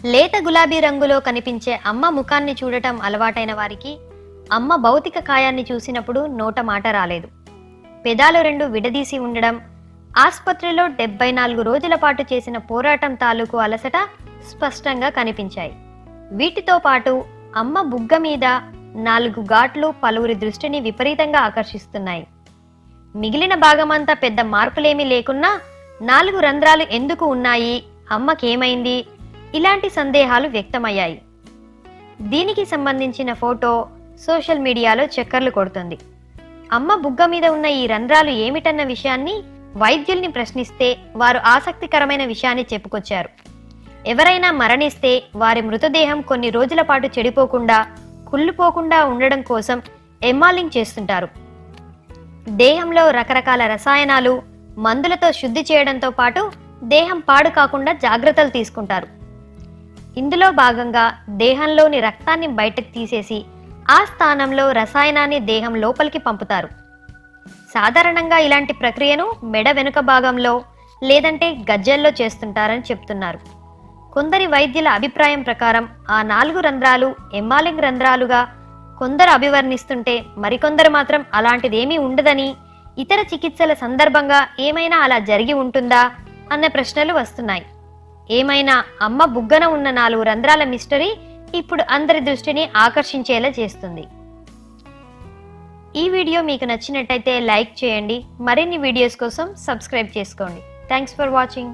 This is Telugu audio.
లేత గులాబీ రంగులో కనిపించే అమ్మ ముఖాన్ని చూడటం అలవాటైన వారికి అమ్మ భౌతిక కాయాన్ని చూసినప్పుడు నోట మాట రాలేదు. పెదాలు రెండు విడదీసి ఉండడం, ఆస్పత్రిలో 74 రోజుల పాటు చేసిన పోరాటం తాలూకు అలసట స్పష్టంగా కనిపించాయి. వీటితో పాటు అమ్మ బుగ్గ మీద 4 ఘాట్లు పలువురి దృష్టిని విపరీతంగా ఆకర్షిస్తున్నాయి. మిగిలిన భాగమంతా పెద్ద మార్పులేమీ లేకున్నా 4 రంధ్రాలు ఎందుకు ఉన్నాయి, అమ్మకేమైంది, ఇలాంటి సందేహాలు వ్యక్తమయ్యాయి. దీనికి సంబంధించిన ఫోటో సోషల్ మీడియాలో చక్కర్లు కొడుతుంది. అమ్మ బుగ్గ మీద ఉన్న ఈ రంధ్రాలు ఏమిటన్న విషయాన్ని వైద్యుల్ని ప్రశ్నిస్తే వారు ఆసక్తికరమైన విషయాన్ని చెప్పుకొచ్చారు. ఎవరైనా మరణిస్తే వారి మృతదేహం కొన్ని రోజుల పాటు చెడిపోకుండా, కుళ్ళిపోకుండా ఉండడం కోసం ఎమ్మాలింగ్ చేస్తుంటారు. దేహంలో రకరకాల రసాయనాలు, మందులతో శుద్ధి చేయడంతో పాటు దేహం పాడు కాకుండా జాగ్రత్తలు తీసుకుంటారు. ఇందులో భాగంగా దేహంలోని రక్తాన్ని బయటకు తీసేసి ఆ స్థానంలో రసాయనాన్ని దేహం లోపలికి పంపుతారు. సాధారణంగా ఇలాంటి ప్రక్రియను మెడ వెనుక భాగంలో లేదంటే గజ్జల్లో చేస్తుంటారని చెప్తున్నారు. కొందరి వైద్యుల అభిప్రాయం ప్రకారం ఆ 4 రంధ్రాలు ఎమ్మాలింగ్ రంధ్రాలుగా కొందరు అభివర్ణిస్తుంటే, మరికొందరు మాత్రం అలాంటిదేమీ ఉండదని, ఇతర చికిత్సల సందర్భంగా ఏమైనా అలా జరిగి ఉంటుందా అన్న ప్రశ్నలు వస్తున్నాయి. ఏమైనా అమ్మ బుగ్గన ఉన్న 4 రంధ్రాల మిస్టరీ ఇప్పుడు అందరి దృష్టిని ఆకర్షించేలా చేస్తుంది. ఈ వీడియో మీకు నచ్చినట్టయితే లైక్ చేయండి. మరిన్ని వీడియోస్ కోసం సబ్స్క్రైబ్ చేసుకోండి. Thanks for watching.